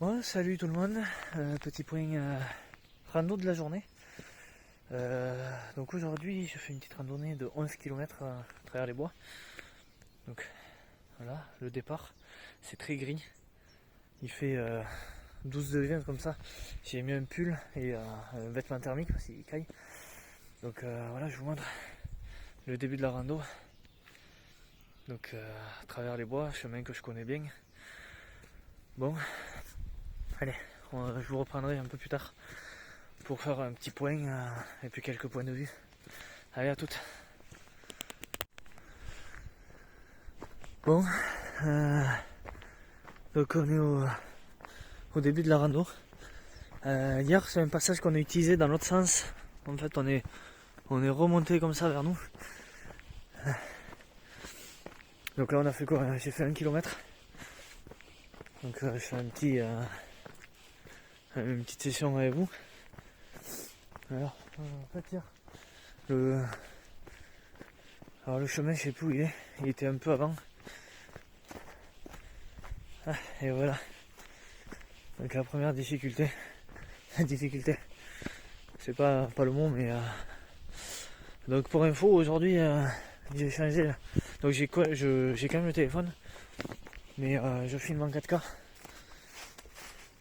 Ouais, salut tout le monde, petit point rando de la journée. Donc aujourd'hui je fais une petite randonnée de 11 km à travers les bois. Donc voilà, le départ, c'est très gris. Il fait 12 degrés comme ça. J'ai mis un pull et un vêtement thermique parce qu'il caille. Donc voilà, je vous montre le début de la rando. Donc à travers les bois, chemin que je connais bien. Bon, allez, je vous reprendrai un peu plus tard pour faire un petit point et puis quelques points de vue. Allez, à toutes. Bon, donc on est au début de la rando. Hier, c'est un passage qu'on a utilisé dans l'autre sens. En fait, on est remonté comme ça vers nous. Donc là, on a fait quoi? J'ai fait 1 km. Donc je fais une petite session avec vous. Alors, en fait, hier, le chemin, je sais plus où il est. Il était un peu avant. Ah, et voilà. Donc la première difficulté, c'est pas le mot, mais donc pour info, aujourd'hui j'ai changé. Donc j'ai quand même le téléphone, mais je filme en 4K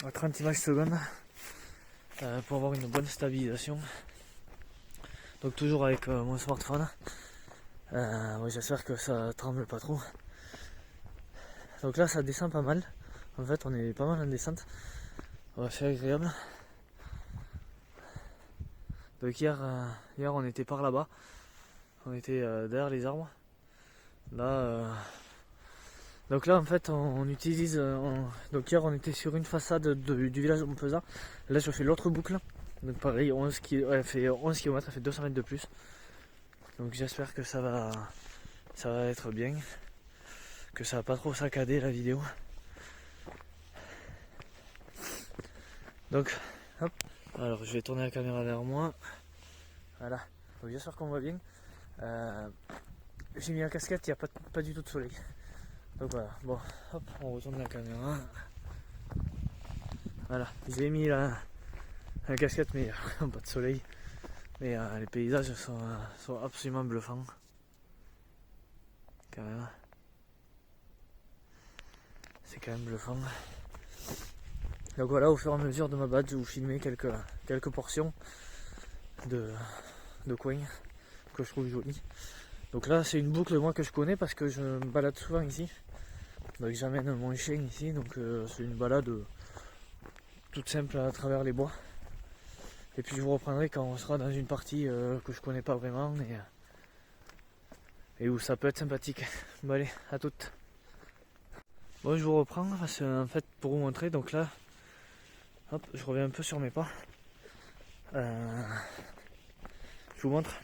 à 30 images secondes pour avoir une bonne stabilisation. Donc toujours avec mon smartphone. J'espère que ça tremble pas trop. Donc là ça descend pas mal. En fait on est pas mal en descente. C'est agréable. Donc hier on était par là-bas. On était derrière les arbres. Là, donc là en fait on utilise. Donc hier on était sur une façade du village de Montpezat. Là je fais l'autre boucle. Donc pareil, elle fait 11 km, elle fait 200 mètres de plus. Donc j'espère que ça va être bien. Que ça va pas trop saccader la vidéo. Donc hop. Alors je vais tourner la caméra vers moi. Voilà. Donc j'espère qu'on voit bien. J'ai mis la casquette, il n'y a pas du tout de soleil. Donc voilà, bon, hop, on retourne la caméra. Voilà, j'ai mis la casquette, mais pas de soleil. Mais les paysages sont absolument bluffants. Quand même. C'est quand même bluffant. Donc voilà, au fur et à mesure de ma balade, je vais vous filmer quelques portions de coins que je trouve jolies. Donc là, c'est une boucle moi que je connais parce que je me balade souvent ici. Donc j'amène mon chien ici, donc c'est une balade toute simple à travers les bois. Et puis je vous reprendrai quand on sera dans une partie que je connais pas vraiment et où ça peut être sympathique. Bon allez, à toutes. Bon, je vous reprends parce que, en fait, pour vous montrer, donc là, hop, je reviens un peu sur mes pas. Je vous montre.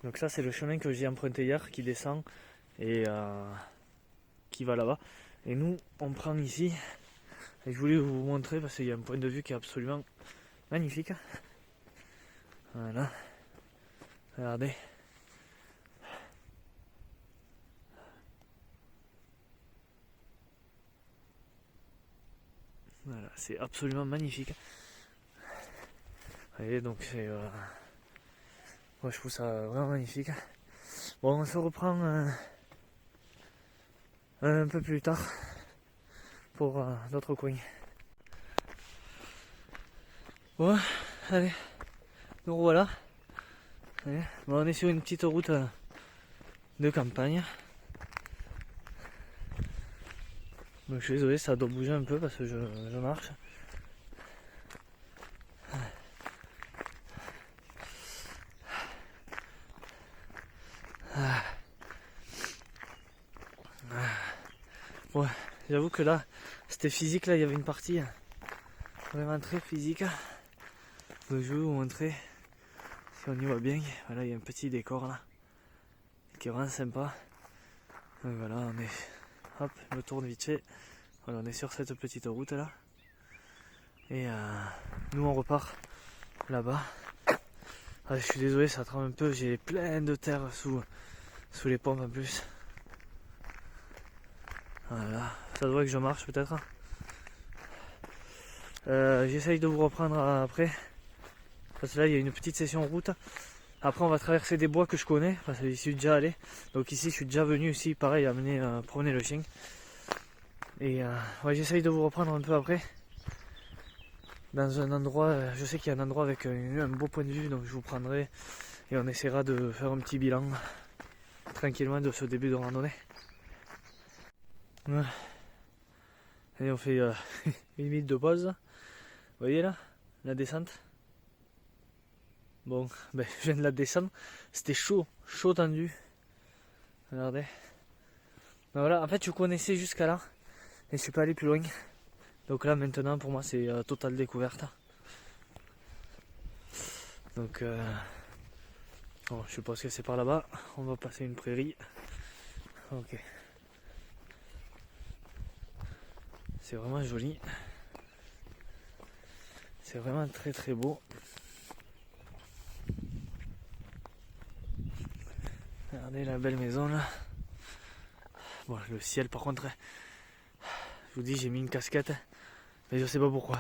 Donc ça c'est le chemin que j'ai emprunté hier qui descend et qui va là-bas. Et nous on prend ici. Et je voulais vous montrer parce qu'il y a un point de vue qui est absolument magnifique. Voilà. Regardez. Voilà, c'est absolument magnifique. Et donc c'est... moi je trouve ça vraiment magnifique. Bon, on se reprend un peu plus tard pour d'autres coins. Bon, allez, nous voilà. Allez. Bon, on est sur une petite route de campagne. Donc je suis désolé, ça doit bouger un peu parce que je marche. Ouais, j'avoue que là, c'était physique, là il y avait une partie vraiment très physique. Donc je vais vous montrer si on y voit bien. Voilà, il y a un petit décor là qui est vraiment sympa. Donc voilà, on est. Hop, je me tourne vite fait. Voilà, on est sur cette petite route là. Et nous on repart là-bas. Ah, je suis désolé, ça tremble un peu, j'ai plein de terre sous les pompes en plus. Voilà, ça doit que je marche peut-être. J'essaye de vous reprendre après. Parce que là il y a une petite session route. Après on va traverser des bois que je connais, parce que j'y suis déjà allé. Donc ici je suis déjà venu aussi, pareil, amener promener le chien. Et ouais, j'essaye de vous reprendre un peu après. Dans un endroit, je sais qu'il y a un endroit avec un beau point de vue, donc je vous prendrai. Et on essaiera de faire un petit bilan tranquillement de ce début de randonnée. Voilà. Et on fait une minute de pause. Vous voyez là, la descente. Bon, ben, je viens de la descendre. C'était chaud, chaud tendu. Regardez. Ben voilà, en fait je connaissais jusqu'à là. Et je suis pas allé plus loin. Donc là maintenant pour moi c'est totale découverte. Donc bon, je suppose que c'est par là-bas. On va passer une prairie. Ok. C'est vraiment joli. C'est vraiment très très beau. Regardez la belle maison là. Bon, le ciel par contre, je vous dis j'ai mis une casquette. Mais je sais pas pourquoi.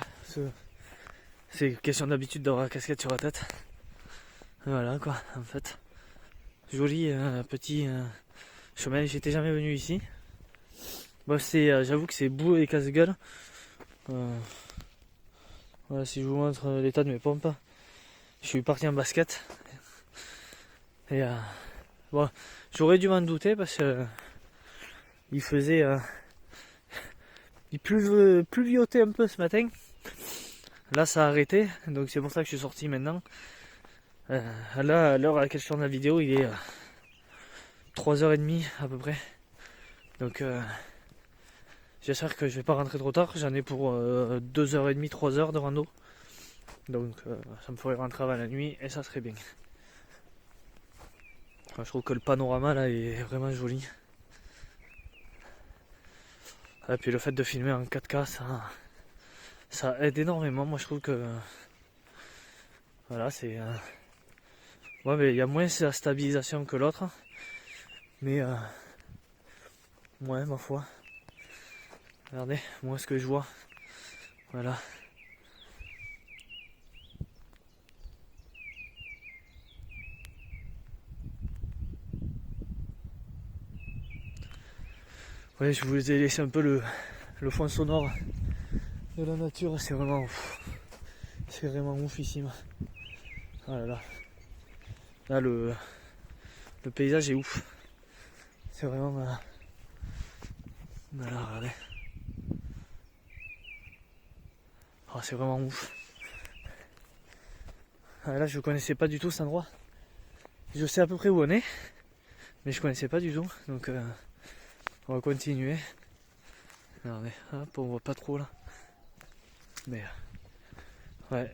C'est question d'habitude d'avoir la casquette sur la tête. Voilà quoi, en fait. Joli petit chemin. J'étais jamais venu ici. Bon, j'avoue que c'est beau et casse-gueule. Voilà, si je vous montre l'état de mes pompes. Je suis parti en basket. Et bon, j'aurais dû m'en douter parce que il faisait. Il pluviotait un peu ce matin. Là, ça a arrêté. Donc, c'est pour ça que je suis sorti maintenant. Là, à l'heure à laquelle je tourne la vidéo, il est 3h30 à peu près. Donc, j'espère que je vais pas rentrer trop tard. J'en ai pour 2h30, 3h de rando. Donc, ça me ferait rentrer avant la nuit et ça serait bien. Enfin, je trouve que le panorama là est vraiment joli. Et puis le fait de filmer en 4K, ça aide énormément. Moi je trouve que voilà, c'est ouais, mais il y a moins la stabilisation que l'autre, mais ouais, ma foi. Regardez, moi ce que je vois, voilà. Ouais, je vous ai laissé un peu le fond sonore de la nature. C'est vraiment oufissime. Oh là là. Là le paysage est ouf. C'est vraiment voilà, regardez. Oh, c'est vraiment ouf. Ah, là je connaissais pas du tout cet endroit. Je sais à peu près où on est, mais je connaissais pas du tout. Donc on va continuer. Regardez, hop, on voit pas trop là. Mais ouais,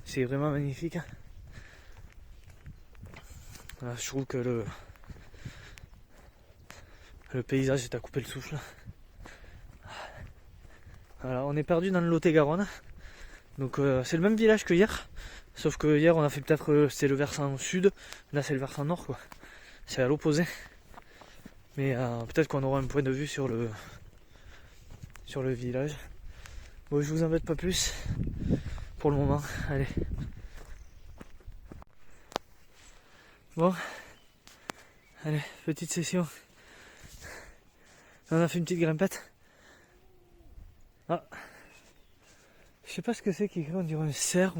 c'est vraiment magnifique. Là, je trouve que le paysage est à couper le souffle. Voilà, on est perdu dans le Lot-et-Garonne. Donc c'est le même village que hier. Sauf que hier on a fait peut-être c'est le versant sud. Là c'est le versant nord quoi. C'est à l'opposé. Mais peut-être qu'on aura un point de vue sur le village. Bon, je vous embête pas plus pour le moment. Allez. Bon. Allez, petite session. On a fait une petite grimpette. Ah. Je sais pas ce que c'est qui écrit, on dirait un cerf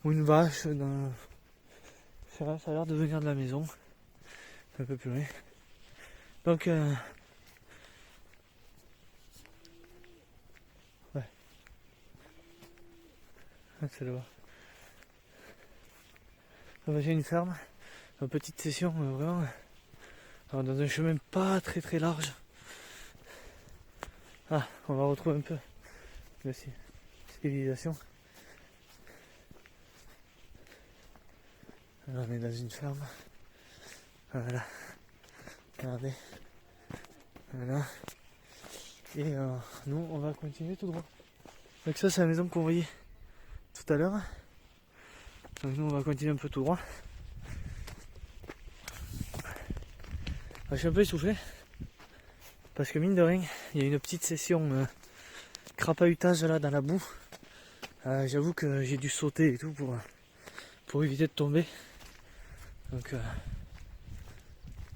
ou une vache. Ça a l'air de venir de la maison. Un peu plus loin. Donc ouais. C'est là-bas. J'ai une ferme. Une petite session vraiment. Alors, dans un chemin pas très très large. Ah, on va retrouver un peu de civilisation. Alors, on est dans une ferme. Voilà. Regardez. Voilà. Et nous, on va continuer tout droit. Donc ça, c'est la maison qu'on voyait tout à l'heure. Donc nous, on va continuer un peu tout droit. Je suis un peu essoufflé. Parce que mine de rien, il y a une petite session crapahutage là dans la boue. J'avoue que j'ai dû sauter et tout pour éviter de tomber. Donc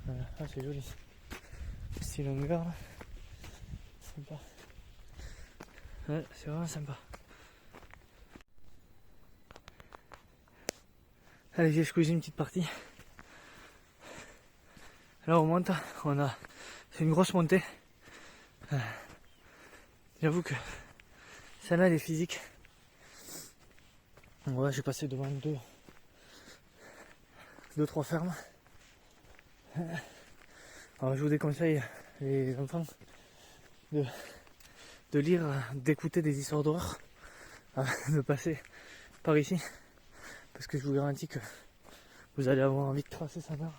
voilà. Ah, c'est joli. Style longueur là. Sympa. Ouais, c'est vraiment sympa. Allez, j'ai squeezé une petite partie. Là on monte, c'est une grosse montée. J'avoue que celle-là elle est physique. Donc voilà, j'ai passé devant deux, trois fermes. Alors je vous déconseille, les enfants, de lire, d'écouter des histoires d'horreur, de passer par ici, parce que je vous garantis que vous allez avoir envie de tracer sa mère.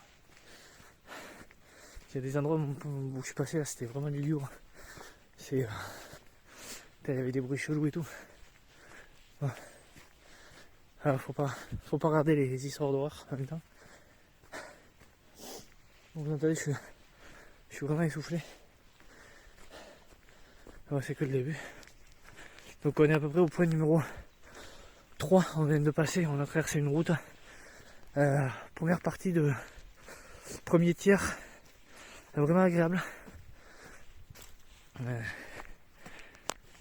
Il y a des endroits où je suis passé là, c'était vraiment du lugubre. Il y avait des bruits chelous et tout. Ouais. Alors faut pas regarder les histoires d'horreur en même temps. Donc, vous entendez, je suis vraiment essoufflé. Alors, c'est que le début. Donc on est à peu près au point numéro 3, on vient de passer, on a traversé une route. Première partie de premier tiers, vraiment agréable.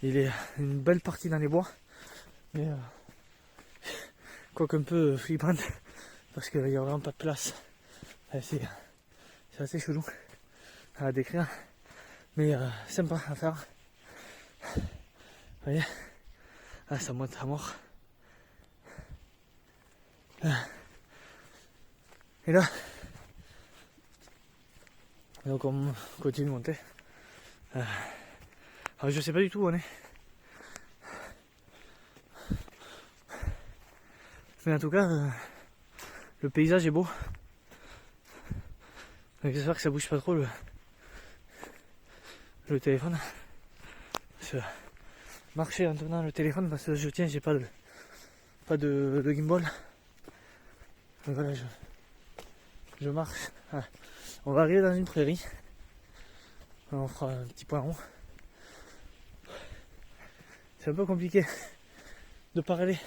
Il est une belle partie dans les bois, mais quoique un peu flippante, parce qu'il n'y a vraiment pas de place. C'est assez chelou à décrire, mais sympa à faire. Vous voyez, ça monte à mort. Et là, donc on continue de monter. Alors je sais pas du tout où on est. Mais en tout cas, le paysage est beau. J'espère que ça bouge pas trop le téléphone. Parce que marcher en tenant le téléphone, parce que je tiens, j'ai pas de gimbal. Donc voilà, je marche. On va arriver dans une prairie. On fera un petit point rond. C'est un peu compliqué de parler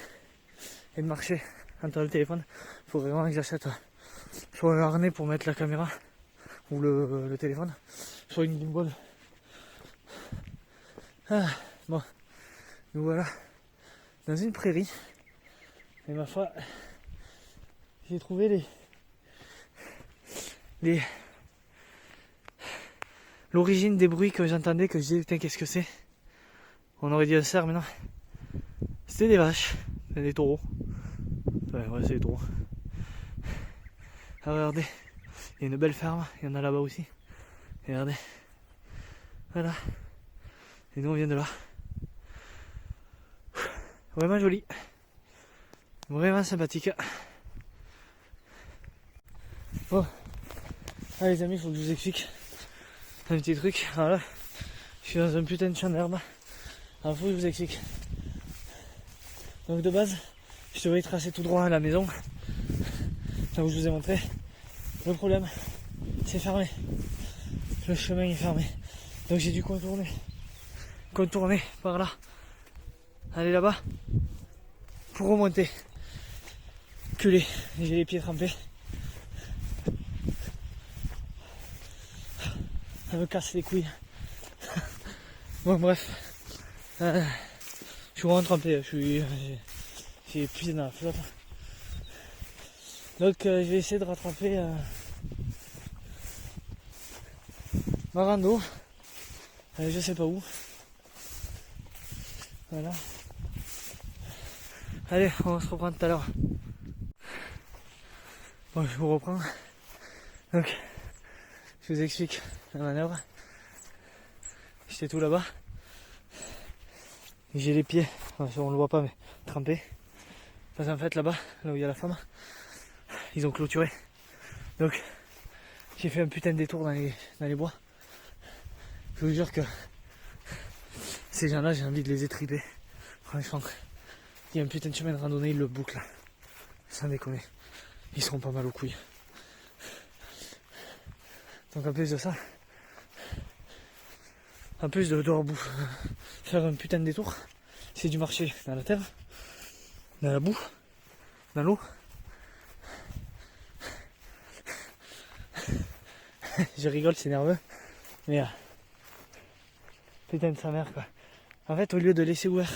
et de marcher entre le téléphone. Il faudrait vraiment que j'achète soit un harnais pour mettre la caméra ou le téléphone, soit une gimbal. Bon, nous voilà dans une prairie. Et ma foi, j'ai trouvé l'origine des bruits que j'entendais, que je disais putain qu'est-ce que c'est. On aurait dit un cerf, mais non. C'était des vaches, des taureaux. Ouais, c'est des taureaux. Ah, regardez, il y a une belle ferme, il y en a là-bas aussi. Et regardez. Voilà. Et nous on vient de là. Vraiment joli. Vraiment sympathique. Bon. Ah les amis, il faut que je vous explique un petit truc. Alors là, je suis dans un putain de champ d'herbe. Alors faut que je vous explique. Donc de base, je devais tracer tout droit à la maison. Là où je vous ai montré. Le problème, c'est fermé. Le chemin est fermé. Donc j'ai dû contourner par là. Aller là-bas. Pour remonter. Culé. J'ai les pieds trempés. Ça me casse les couilles. Bon bref. Je suis vraiment trempé. J'ai épuisé dans la flotte. Donc je vais essayer de rattraper ma rando. Je sais pas où. Voilà. Allez, on se reprend tout à l'heure. Bon, je vous reprends. Donc, je vous explique la manœuvre. J'étais tout là-bas. J'ai les pieds, enfin, on le voit pas, mais trempés. Parce qu'en fait, là-bas, là où il y a la femme, ils ont clôturé. Donc, j'ai fait un putain de détour dans les bois. Je vous jure que ces gens-là, j'ai envie de les étriper. Franchement, il y a un putain de chemin de randonnée, ils le bouclent. Sans déconner. Ils seront pas mal aux couilles. Donc en plus de ça, En plus de devoir faire un putain de détour, c'est du marcher dans la terre, dans la boue, dans l'eau. Je rigole, c'est nerveux, mais putain de sa mère quoi. En fait, au lieu de laisser ouvert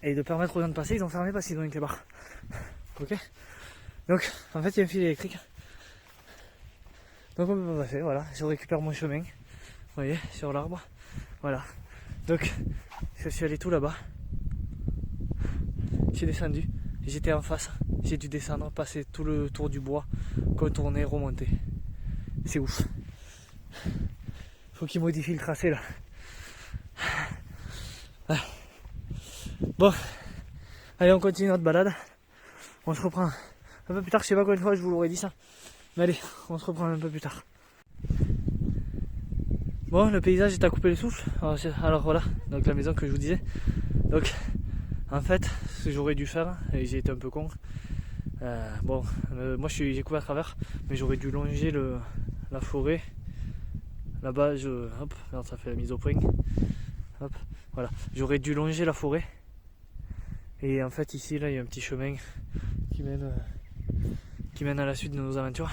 et de permettre aux gens de passer, ils ont fermé parce qu'ils ont une clé barre. Ok. Donc, en fait, il y a un fil électrique. Donc on peut pas passer, voilà. Je récupère mon chemin. Vous voyez, sur l'arbre. Voilà. Donc, je suis allé tout là-bas. J'ai descendu. J'étais en face. J'ai dû descendre, passer tout le tour du bois, contourner, remonter. C'est ouf. Faut qu'il modifie le tracé là. Ouais. Bon. Allez, on continue notre balade. On se reprend un peu plus tard. Je sais pas combien de fois je vous l'aurais dit ça. Mais allez, on se reprend un peu plus tard. Bon, le paysage est à couper le souffle. Alors voilà, donc la maison que je vous disais. Donc, en fait, ce que j'aurais dû faire, et j'ai été un peu con. Moi j'ai coupé à travers, mais j'aurais dû longer la forêt. Là-bas, hop, alors ça fait la mise au point. Hop, voilà. J'aurais dû longer la forêt. Et en fait, ici, là, il y a un petit chemin qui mène à la suite de nos aventures.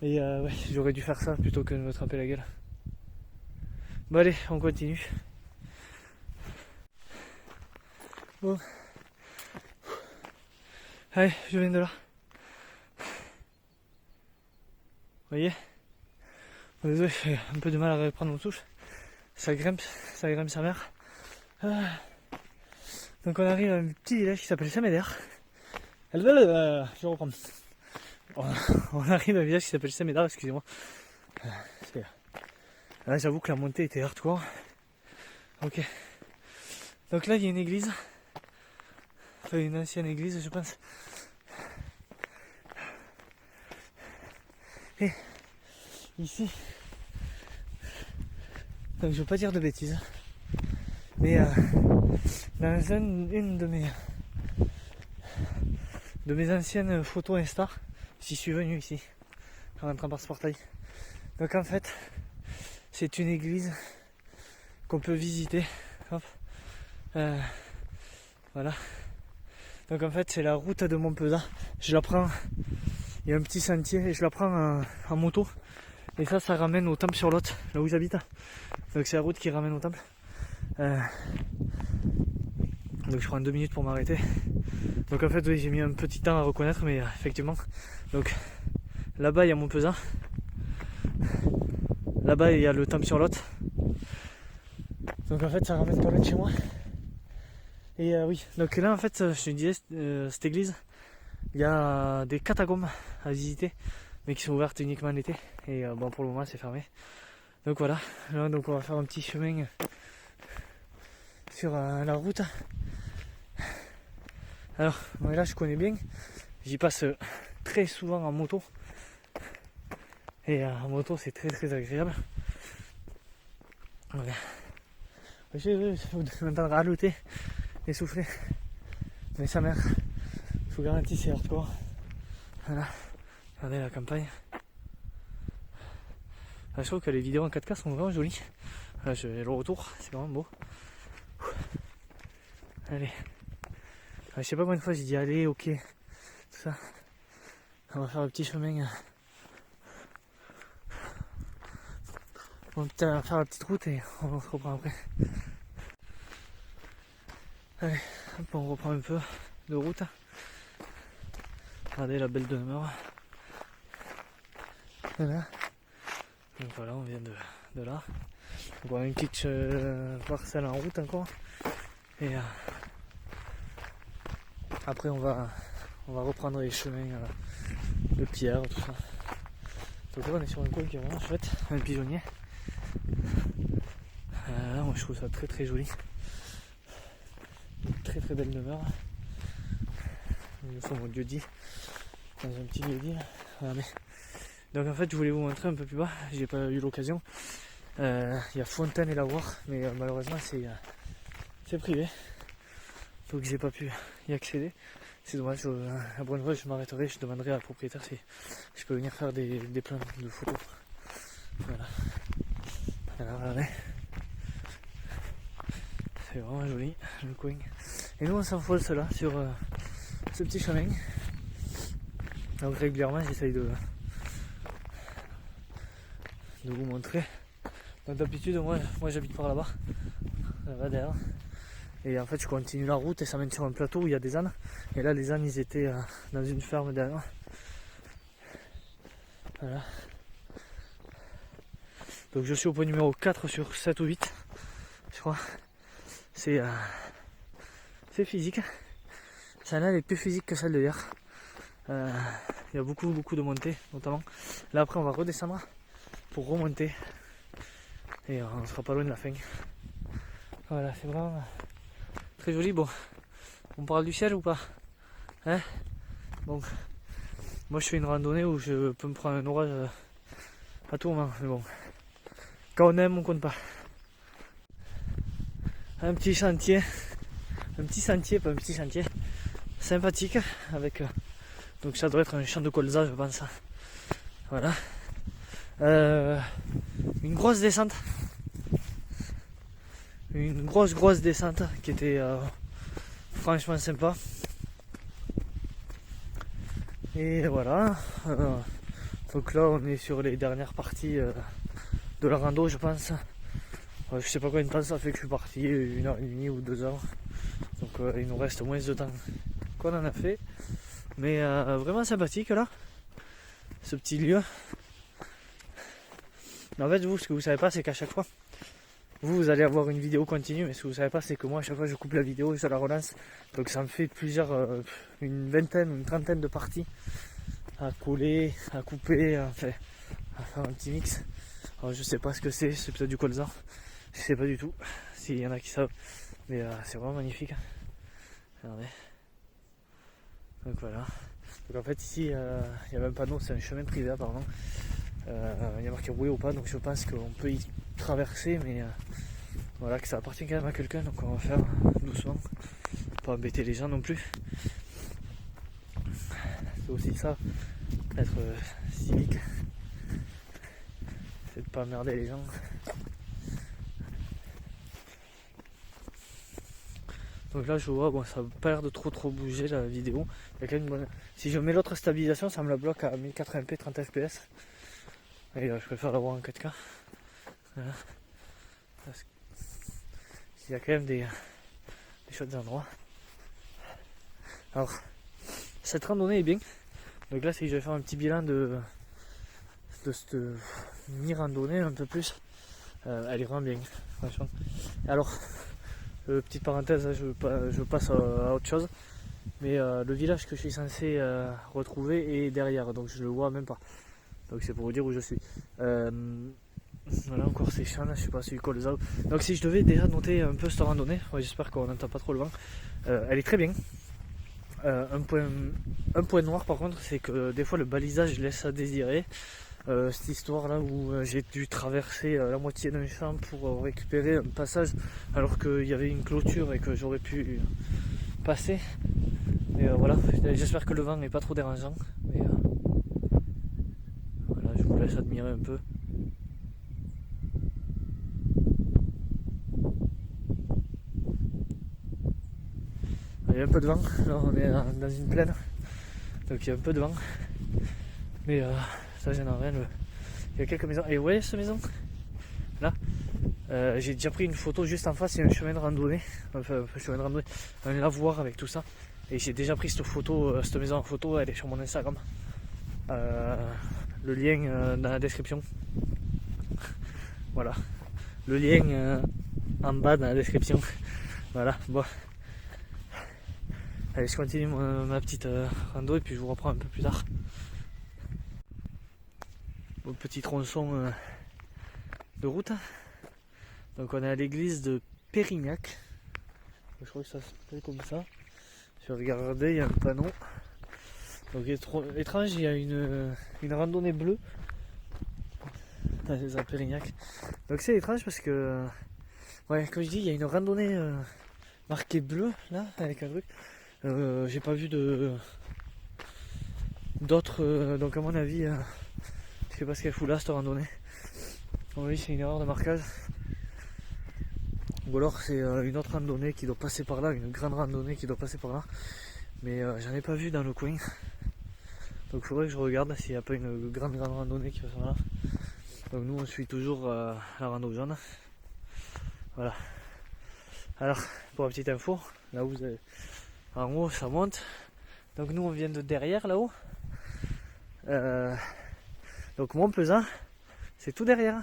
Et ouais, j'aurais dû faire ça plutôt que de me tremper la gueule. Bon allez, on continue. Bon. Allez, je viens de là. Vous voyez? Désolé, j'ai un peu de mal à reprendre mon souffle. Ça grimpe sa mère. Donc on arrive à un petit village qui s'appelle Saint-Médard. Je reprends. On arrive à un village qui s'appelle Saint-Médard, excusez-moi. Là j'avoue que la montée était hardcore. Ok. Donc là il y a une église. Enfin une ancienne église je pense. Et ici. Donc je veux pas dire de bêtises. Mais dans une de mes anciennes photos Insta, j'y suis venu ici, en rentrant par ce portail. Donc en fait, c'est une église qu'on peut visiter. Hop. Voilà. Donc en fait, c'est la route de Montpezat. Je la prends, il y a un petit sentier et je la prends en moto. Et ça ramène au temple sur Lot, là où j'habite. Donc c'est la route qui ramène au temple. Donc je prends 2 minutes pour m'arrêter. Donc en fait oui, j'ai mis un petit temps à reconnaître, mais effectivement. Donc là-bas il y a Montpezat. Là-bas il y a le temple sur Lot. Donc en fait ça ramène pas loin de chez moi. Et oui, donc là en fait je te disais cette église, il y a des catacombes à visiter, mais qui sont ouvertes uniquement l'été. Et bon pour le moment c'est fermé. Donc voilà, là, donc on va faire un petit chemin sur la route. Alors là je connais bien, j'y passe très souvent en moto. Et en moto c'est très très agréable. Voilà. Vous m'entendrez haleter, essouffler. Mais sa mère, je vous garantis c'est hardcore. Voilà, regardez la campagne. Je trouve que les vidéos en 4K sont vraiment jolies. Là j'ai le retour, c'est vraiment beau. Allez. Je sais pas combien de fois j'ai dit allez, ok, tout ça. On va faire le petit chemin. On va faire la petite route et on se reprend après. Allez, hop, on reprend un peu de route. Regardez la belle demeure. Voilà. Donc voilà, on vient de là. Donc on a une petite parcelle en route encore. Et après on va reprendre les chemins de pierre, tout ça. Donc là on est sur un coin qui est vraiment chouette, un pigeonnier. Là moi je trouve ça très très joli. Une très très belle demeure. Nous sommes au lieu-dit. Dans un petit lieu-dit là. Regardez. Donc en fait je voulais vous montrer un peu plus bas, j'ai pas eu l'occasion. Il y a Fontaine-et-Lavoir, mais malheureusement c'est privé. Donc j'ai pas pu y accéder. C'est dommage, la prochaine fois je m'arrêterai, je demanderai à la propriétaire si je peux venir faire des plans de photos. Voilà. Regardez. C'est vraiment joli le coin. Et nous on s'envole cela sur ce petit chemin. Donc régulièrement j'essaye de vous montrer. Donc d'habitude moi j'habite par là-bas. Là derrière. Et en fait je continue la route et ça mène sur un plateau où il y a des ânes. Et là les ânes ils étaient dans une ferme derrière. Voilà. Donc je suis au point numéro 4 sur 7 ou 8. Je crois. C'est physique. Celle-là elle est plus physique que celle de hier. Il y a beaucoup de montées notamment. Là après on va redescendre pour remonter. Et on sera pas loin de la fin. Voilà, c'est vraiment très joli. Bon, on parle du ciel ou pas? Hein? Donc, moi je fais une randonnée où je peux me prendre un orage à tout moment. Mais bon, quand on aime, on compte pas. Un petit sentier, pas un petit sentier, sympathique avec. Donc ça doit être un champ de colza, je pense. Voilà. Une grosse descente. Une grosse descente qui était franchement sympa. Et voilà. Donc là on est sur les dernières parties de la rando, je pense. Je sais pas combien de temps ça fait que je suis parti, 1h30 ou 2h. Donc il nous reste moins de temps qu'on en a fait. Mais vraiment sympathique là, ce petit lieu. Mais en fait vous, ce que vous savez pas, c'est qu'à chaque fois, vous allez avoir une vidéo continue, mais ce que vous savez pas, c'est que moi à chaque fois je coupe la vidéo et je la relance. Donc ça me fait une vingtaine ou une trentaine de parties à coller, à couper, à faire un petit mix. Alors je sais pas ce que c'est peut-être du colza, je sais pas du tout, s'il y en a qui savent, mais c'est vraiment magnifique. Regardez. Donc voilà. Donc en fait ici il y a même pas de nom, c'est un chemin privé apparemment. Il y a marqué rouler ou pas, donc je pense qu'on peut y traverser, mais voilà, que ça appartient quand même à quelqu'un, donc on va faire doucement, pas embêter les gens non plus. C'est aussi ça, être civique, c'est de pas emmerder les gens. Donc là je vois, bon ça n'a pas l'air de trop bouger la vidéo. Il y a quand même une bonne. Si je mets l'autre stabilisation, ça me la bloque à 1080p 30 fps. Et je préfère l'avoir en 4K. Voilà. Parce qu'il y a quand même des chouettes endroits. Alors, cette randonnée est bien. Donc là, si je vais faire un petit bilan de cette mini-randonnée un peu plus, elle est vraiment bien, franchement. Alors, petite parenthèse, je passe à autre chose. Mais le village que je suis censé retrouver est derrière, donc je le vois même pas. Donc c'est pour vous dire où je suis. Voilà, encore ces champs là, je sais pas si du colza. Donc si je devais déjà noter un peu cette randonnée, ouais, j'espère qu'on n'entend pas trop le vent. Elle est très bien. Un point noir par contre, c'est que des fois le balisage laisse à désirer. Cette histoire là où j'ai dû traverser la moitié d'un champ pour récupérer un passage alors qu'il y avait une clôture et que j'aurais pu passer. Et voilà, j'espère que le vent n'est pas trop dérangeant. Mais voilà, je vous laisse admirer un peu. Il y a un peu de vent, là on est dans une plaine, donc il y a un peu de vent. Mais ça gêne rien. Il y a quelques maisons. Et vous voyez cette maison là, j'ai déjà pris une photo juste en face, il y a un chemin de randonnée, enfin un chemin de randonnée, un lavoir avec tout ça. Et j'ai déjà pris cette photo, cette maison en photo, elle est sur mon Instagram. Le lien dans la description. Voilà. Le lien en bas dans la description. Voilà, bon. Allez, je continue ma petite rando et puis je vous reprends un peu plus tard. Bon, petit tronçon de route. Donc on est à l'église de Pérignac. Je crois que ça s'appelle comme ça. Je vais regarder, il y a un panneau. Donc étrange, il y a une randonnée bleue à Pérignac. Donc c'est étrange parce que, ouais, comme je dis, il y a une randonnée marquée bleue là avec un truc. J'ai pas vu d'autres, donc à mon avis, je sais pas ce qu'elle fout là cette randonnée. Oui, c'est une erreur de marquage. Ou alors c'est une autre randonnée qui doit passer par là, une grande randonnée qui doit passer par là. Mais j'en ai pas vu dans le coin. Donc il faudrait que je regarde s'il n'y a pas une grande randonnée qui va par là. Donc nous on suit toujours la rando jaune. Voilà. Alors pour la petite info, là où vous avez... en haut ça monte. Donc nous on vient de derrière là-haut. Donc Montpezat, c'est tout derrière.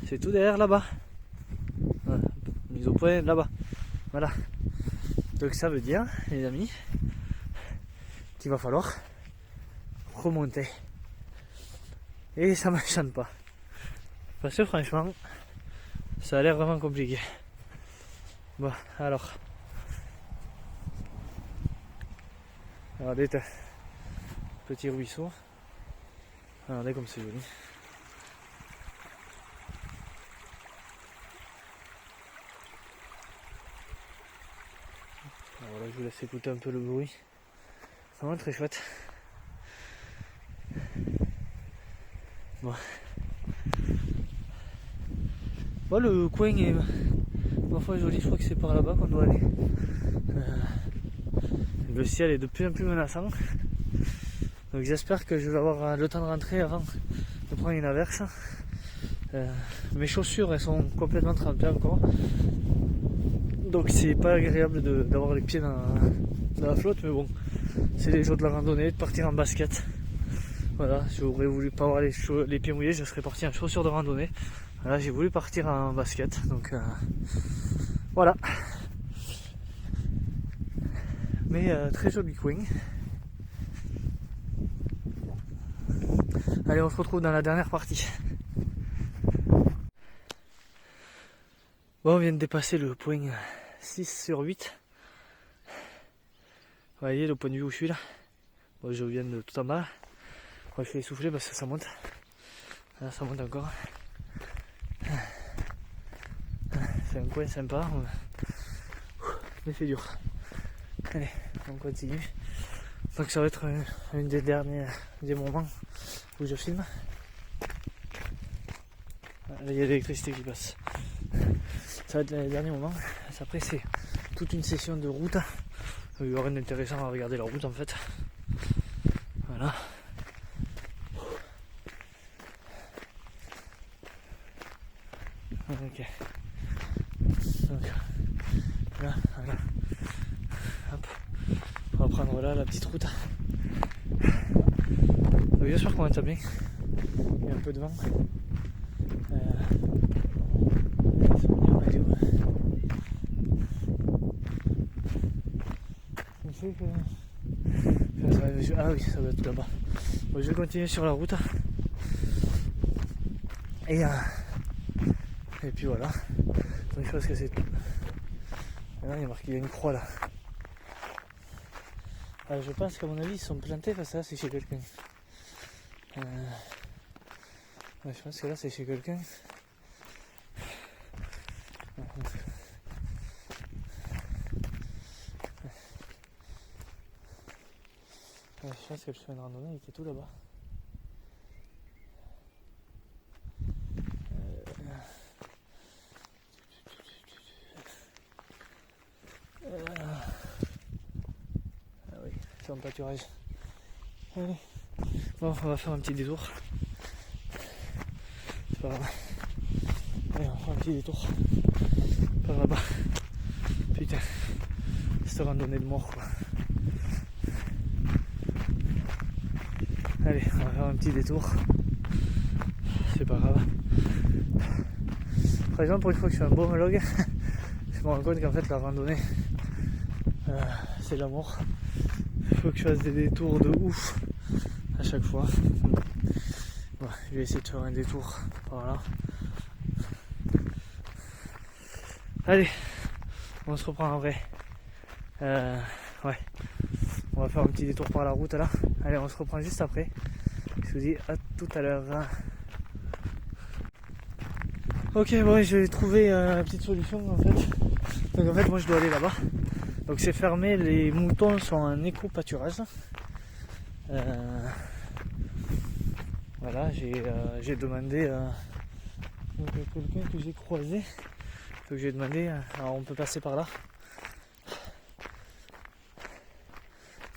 C'est tout derrière là-bas. Voilà. Mise au point là-bas. Voilà. Donc ça veut dire, les amis, qu'il va falloir remonter. Et ça m'enchante pas. Parce que franchement, ça a l'air vraiment compliqué. Bon, alors. Regardez, petit ruisseau. Regardez comme c'est joli. Alors là, je vous laisse écouter un peu le bruit. C'est vraiment très chouette. Bon. Bon, le coin est parfois joli, je crois que c'est par là-bas qu'on doit aller. Le ciel est de plus en plus menaçant. Donc j'espère que je vais avoir le temps de rentrer avant de prendre une averse. Mes chaussures elles sont complètement trempées encore. Donc c'est pas agréable d'avoir les pieds dans la flotte, mais bon, c'est les jours de la randonnée, de partir en basket. Voilà, j'aurais voulu pas avoir les pieds mouillés, je serais parti en chaussures de randonnée. Là j'ai voulu partir en basket, donc voilà. Mais très joli coin. Allez, on se retrouve dans la dernière partie. Bon, on vient de dépasser le point 6/8. Vous voyez le point de vue où je suis là. Bon, je viens de tout en bas. Bon, je suis essoufflé parce que ça monte. Là, ça monte encore. C'est un coin sympa. Mais c'est dur. Allez, on continue. Donc ça va être un des moments où je filme. Là, il y a l'électricité qui passe. Ça va être les derniers moments. Après c'est toute une session de route. Il y aura rien d'intéressant à regarder la route en fait. Voilà. Ok. Donc là, voilà. Hop. On va prendre là la petite route. Donc j'espère qu'on va être bien. Il y a un peu de vent. Ah oui, ça doit être là-bas. Bon, je vais continuer sur la route. Et puis voilà. Donc je pense que c'est tout. Là, il y a marqué, il y a une croix là. Je pense qu'à mon avis ils sont plantés parce que là c'est chez quelqu'un. Je pense que là c'est chez quelqu'un. Je pense que je fais une randonnée, il était tout là-bas. Ah oui, c'est un pâturage. Allez. Bon, on va faire un petit détour. C'est pas grave. Allez, on va faire un petit détour. Par là-bas. Putain. Cette randonnée de mort quoi. Allez, on va faire un petit détour. C'est pas grave. Par exemple, pour une fois que je fais un bon vlog, je me rends compte qu'en fait la randonnée, c'est l'amour. Il faut que je fasse des détours de ouf à chaque fois. Bon, je vais essayer de faire un détour par là. Allez, on se reprend en vrai. Ouais, on va faire un petit détour par la route là. Allez, on se reprend juste après. Je vous dis à tout à l'heure. Ok, bon, j'ai trouvé une petite solution en fait. Donc en fait, moi je dois aller là-bas. Donc c'est fermé, les moutons sont en éco-pâturage. Voilà, j'ai demandé Donc quelqu'un que j'ai croisé, que j'ai demandé, alors on peut passer par là.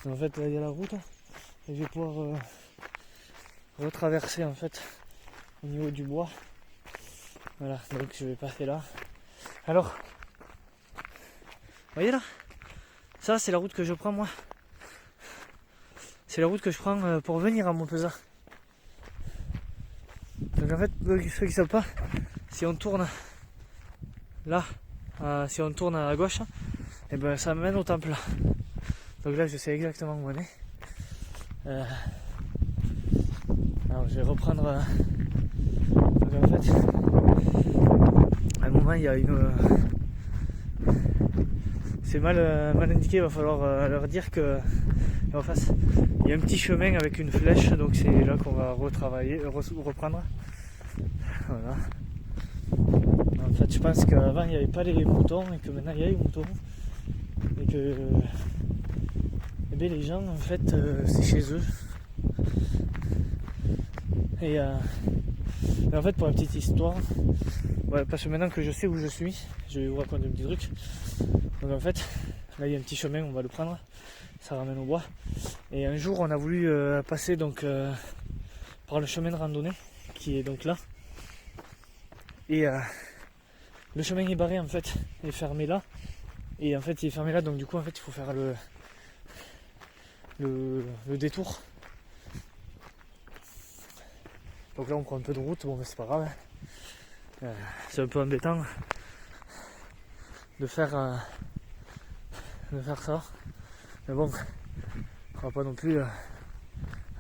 En fait là il y a la route et je vais pouvoir retraverser en fait au niveau du bois. Voilà, donc je vais passer là. Alors, vous voyez là, ça c'est la route que je prends moi. C'est la route que je prends pour venir à Montpezat. Donc en fait, ceux qui ne savent pas, si on tourne là, si on tourne à gauche, et ben ça mène au temple. Donc là je sais exactement où on est. Alors je vais reprendre. Donc en fait, à un moment il y a une. C'est mal indiqué, il va falloir leur dire que en face il y a un petit chemin avec une flèche, donc c'est là qu'on va reprendre. Voilà. En fait je pense qu'avant il n'y avait pas les moutons et que maintenant il y a les moutons. Et que les gens en fait c'est chez eux. Et en fait pour la petite histoire, ouais, parce que maintenant que je sais où je suis, je vais vous raconter un petit truc. Donc en fait, là il y a un petit chemin, on va le prendre, ça ramène au bois. Et un jour on a voulu passer donc par le chemin de randonnée qui est donc là. Et le chemin est barré en fait, est fermé là. Et en fait il est fermé là, donc du coup en fait il faut faire le détour. Donc là on prend un peu de route, bon mais c'est pas grave. C'est un peu embêtant de faire ça. Mais bon, on va pas non plus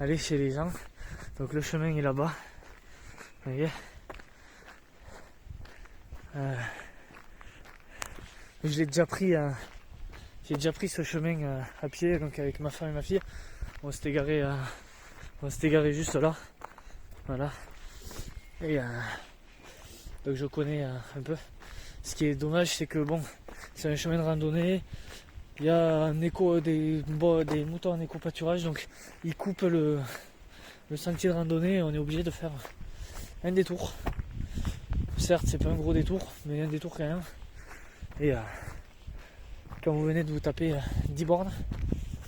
aller chez les gens. Donc le chemin est là-bas. Vous voyez. Je l'ai déjà pris. J'ai déjà pris ce chemin à pied, donc avec ma femme et ma fille. On s'était garé juste là. Voilà. Et donc je connais un peu. Ce qui est dommage, c'est que bon, c'est un chemin de randonnée. Il y a des moutons en éco-pâturage, donc ils coupent le sentier de randonnée et on est obligé de faire un détour. Certes, c'est pas un gros détour, mais un détour quand même. Et quand vous venez de vous taper 10 bornes,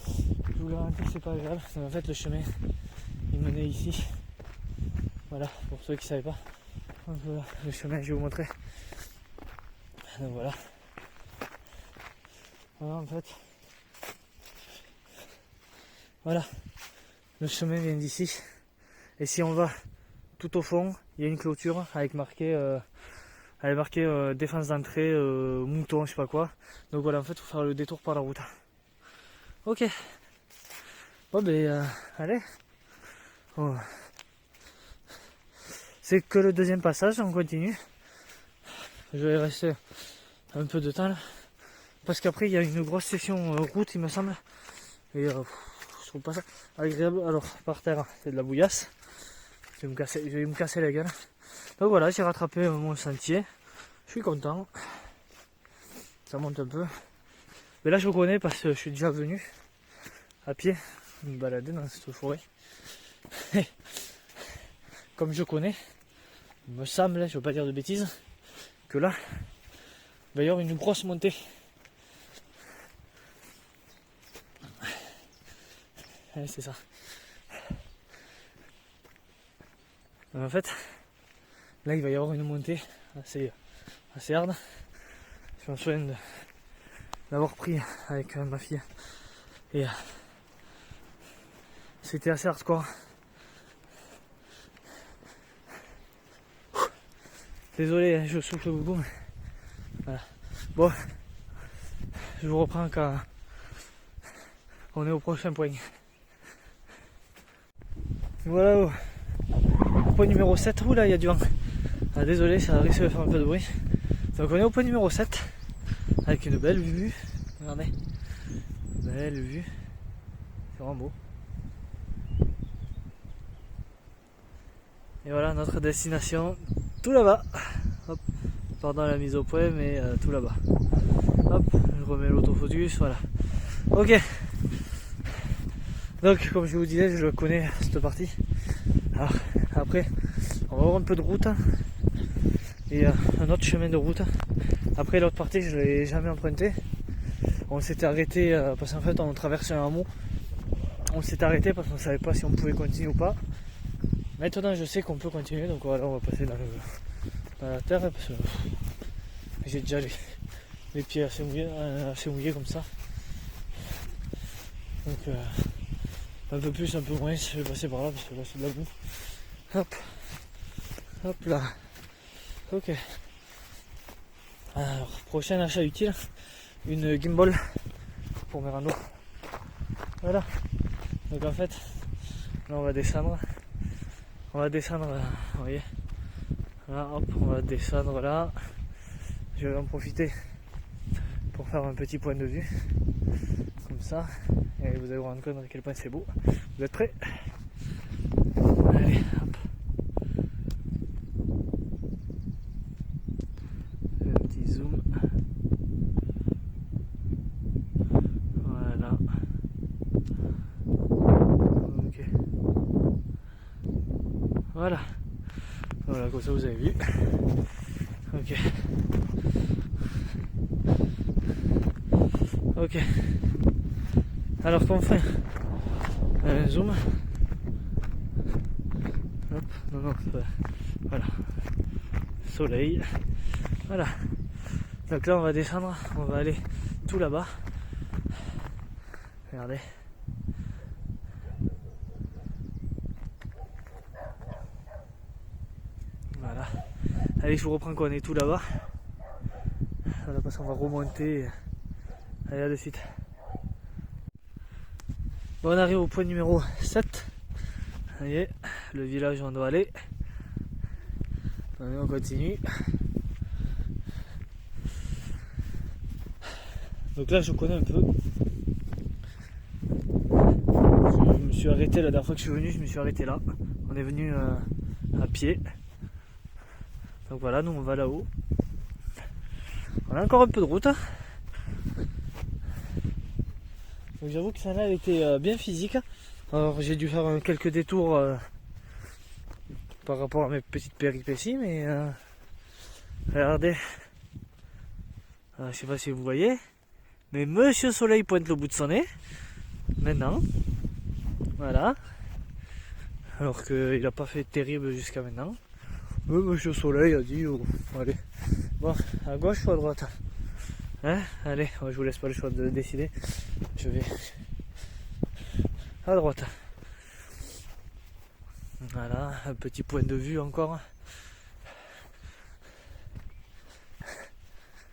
je vous garantis que c'est pas agréable. Donc, en fait, le chemin il menait ici. Voilà, pour ceux qui ne savaient pas. Donc, voilà, le chemin, je vais vous montrer. Donc voilà. Voilà en fait. Voilà. Le chemin vient d'ici. Et si on va tout au fond, il y a une clôture avec marqué défense d'entrée, mouton, je sais pas quoi. Donc voilà, en fait, il faut faire le détour par la route. Ok. Bon ben allez. Oh. C'est que le deuxième passage, on continue. Je vais rester un peu de temps là. Parce qu'après il y a une grosse session route il me semble. Et je trouve pas ça agréable. Alors par terre c'est de la bouillasse. Je vais me casser la gueule. Donc voilà, j'ai rattrapé mon sentier. Je suis content. Ça monte un peu. Mais là je connais parce que je suis déjà venu à pied me balader dans cette forêt. Comme je connais, il me semble, je ne veux pas dire de bêtises, que là, il va y avoir une grosse montée. Ouais, c'est ça. Donc en fait, là il va y avoir une montée assez hard. Je me souviens d'avoir pris avec ma fille. Et c'était assez hardcore. Désolé, je souffle beaucoup, mais voilà. Bon, je vous reprends quand on est au prochain point. Voilà, au point numéro 7, oula, il y a du vent. Ah, désolé, ça risque de faire un peu de bruit. Donc on est au point numéro 7, avec une belle vue. Regardez, belle vue. C'est vraiment beau. Et voilà notre destination, tout là-bas. Hop, pardon la mise au point, mais tout là-bas. Hop, je remets l'autofocus, voilà. Ok. Donc comme je vous disais, je connais cette partie. Alors après, on va avoir un peu de route. et un autre chemin de route. Après l'autre partie je ne l'ai jamais emprunté. On s'était arrêté parce qu'en fait on traversait un hameau. On s'est arrêté parce qu'on ne savait pas si on pouvait continuer ou pas. Maintenant je sais qu'on peut continuer, donc voilà, on va passer dans la terre parce que j'ai déjà les pieds assez mouillés comme ça. Donc un peu plus, un peu moins, je vais passer par là parce que là c'est de la boue. Hop, hop là. Ok. Alors, prochain achat utile, une gimbal pour mes randos. Voilà. Donc en fait, là on va descendre. On va descendre, vous voyez. Là, hop, on va descendre là. Je vais en profiter pour faire un petit point de vue. Comme ça. Et vous allez vous rendre compte à quel point c'est beau. Vous êtes prêts? Allez, hop. Un petit zoom. Voilà. Ok. Voilà. Voilà, comme ça vous avez vu. Ok. Ok. Alors qu'on fait un zoom. Hop, non, voilà. Soleil. Voilà. Donc là on va descendre, on va aller tout là-bas. Regardez. Voilà. Allez, je vous reprends qu'on est tout là-bas. Voilà, parce qu'on va remonter. Allez, à de suite. Bon, on arrive au point numéro 7. Ça y est, le village où on doit aller. Allez, on continue. Donc là, je connais un peu. Je me suis arrêté la dernière fois que je suis venu, je me suis arrêté là. On est venu à pied. Donc voilà, nous on va là-haut. On a encore un peu de route. Donc j'avoue que celle-là elle était bien physique. Alors j'ai dû faire quelques détours par rapport à mes petites péripéties, mais regardez. Je sais pas si vous voyez, mais Monsieur Soleil pointe le bout de son nez. Maintenant. Voilà. Alors qu'il n'a pas fait terrible jusqu'à maintenant. Mais Monsieur Soleil a dit oh, allez. Bon, à gauche ou à droite? Hein? Allez, je vous laisse pas le choix de décider. Je vais à droite. Voilà, un petit point de vue encore.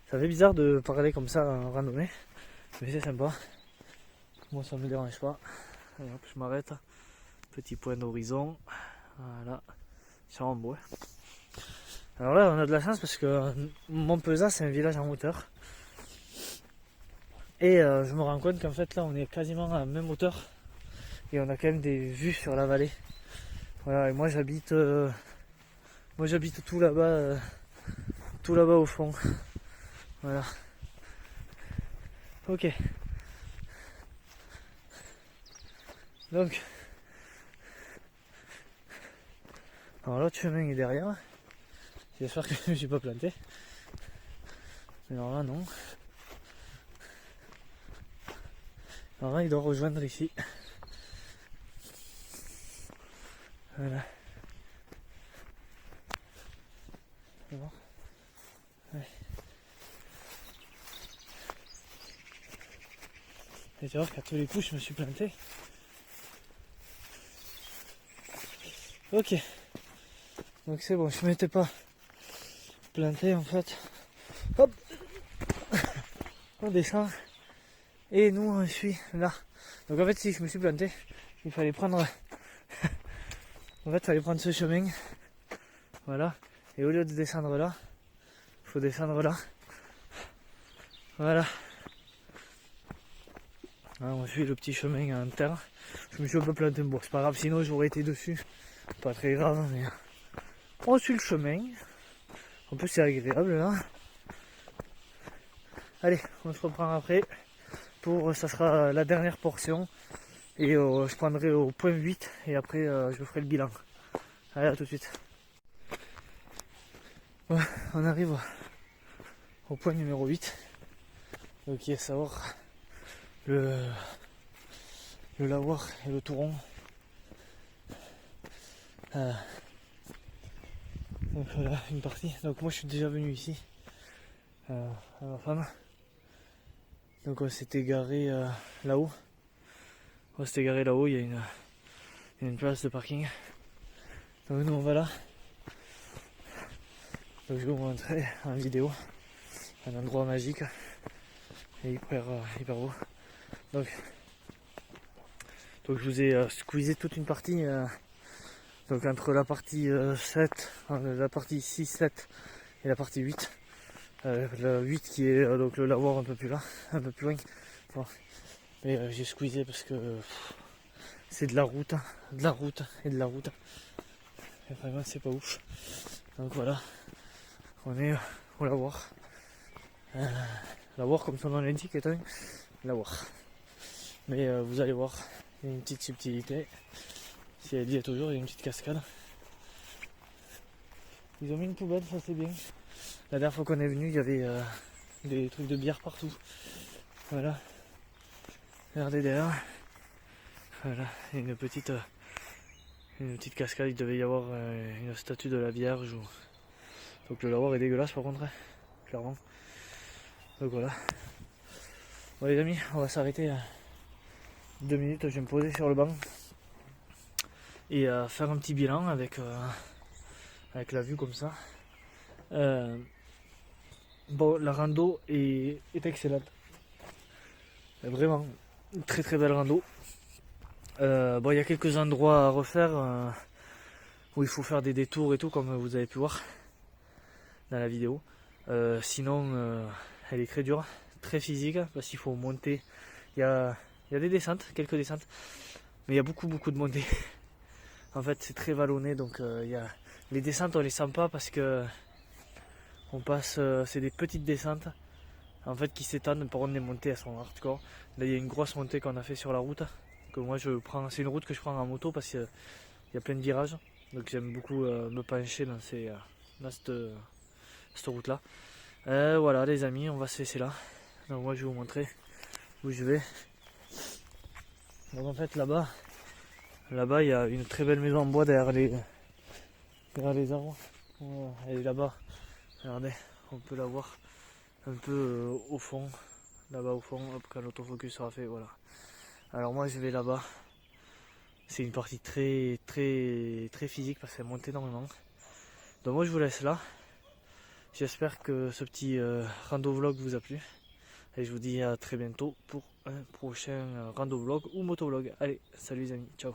Ça fait bizarre de parler comme ça en randonnée, mais c'est sympa. Moi ça me dérange pas. Allez, hop, je m'arrête. Petit point d'horizon. Voilà, sur en bois. Alors là on a de la chance parce que Montpezat c'est un village en hauteur. Et je me rends compte qu'en fait là on est quasiment à la même hauteur. Et on a quand même des vues sur la vallée. Voilà, et moi j'habite tout là-bas au fond. Voilà. Ok. Donc alors l'autre chemin est derrière. J'espère que je ne suis pas planté. Mais alors là non. Alors là il doit rejoindre ici. Voilà. C'est bon. Ouais. Et tu vois qu'à tous les coups je me suis planté. Ok. Donc c'est bon, je m'étais pas planté en fait. Hop. On descend. Et nous on suit là. Donc en fait si je me suis planté, il fallait prendre. En fait il fallait prendre ce chemin. Voilà. Et au lieu de descendre là, il faut descendre là. Voilà. Là, on suit le petit chemin en terre. Je me suis un peu planté, bon c'est pas grave, sinon j'aurais été dessus. Pas très grave, mais on suit le chemin. En plus c'est agréable là. Allez, on se reprend après. Ça sera la dernière portion. Et je prendrai au point 8 et après je ferai le bilan. Allez, à tout de suite. Ouais, on arrive au point numéro 8, qui est à savoir le lavoir et le touron. Donc voilà une partie. Donc moi je suis déjà venu ici à ma femme. Donc on s'était garé là-haut. On s'était garé là-haut, il y a une place de parking. Donc nous on va là. Donc je vais vous montrer en vidéo un endroit magique et hyper beau. Donc je vous ai squeezé toute une partie. Donc entre la partie 7, la partie 6, 7 et la partie 8. Le 8 qui est donc le lavoir un peu plus là, un peu plus loin. Bon. Mais j'ai squeezé parce que c'est de la route et de la route. Et vraiment c'est pas ouf. Donc voilà, on est au lavoir. Lavoir comme son nom l'indique est un lavoir. Mais vous allez voir, il y a une petite subtilité. Si elle y est toujours, il y a une petite cascade. Ils ont mis une poubelle, ça c'est bien. La dernière fois qu'on est venu, il y avait des trucs de bière partout. Voilà. Regardez derrière. Voilà, une petite cascade. Il devait y avoir une statue de la Vierge. Donc le lavoir est dégueulasse par contre, clairement. Donc voilà. Bon les amis, on va s'arrêter 2 minutes. Je vais me poser sur le banc et faire un petit bilan avec la vue comme ça. Bon, la rando est excellente. Vraiment, très très belle rando. Bon, il y a quelques endroits à refaire où il faut faire des détours et tout, comme vous avez pu voir dans la vidéo. Sinon, elle est très dure, très physique, parce qu'il faut monter. Il y a des descentes, quelques descentes, mais il y a beaucoup de montées. En fait, c'est très vallonné, donc les descentes, on les sent pas parce que on passe, c'est des petites descentes en fait qui s'étendent. Par contre, les montées elles sont hardcore. Là, il y a une grosse montée qu'on a fait sur la route que moi je prends. C'est une route que je prends en moto parce qu'il y a plein de virages, donc j'aime beaucoup me pencher dans cette route là. Voilà les amis, on va se laisser là. Donc moi je vais vous montrer où je vais. Donc en fait là-bas il y a une très belle maison en bois derrière les arbres. Voilà, elle est là-bas. Regardez, on peut la voir un peu au fond. Là-bas au fond, hop, quand l'autofocus sera fait, voilà. Alors moi je vais là-bas. C'est une partie très physique parce qu'elle monte énormément. Donc moi je vous laisse là. J'espère que ce petit rando vlog vous a plu. Et je vous dis à très bientôt pour un prochain rando vlog ou motovlog. Allez, salut les amis, ciao.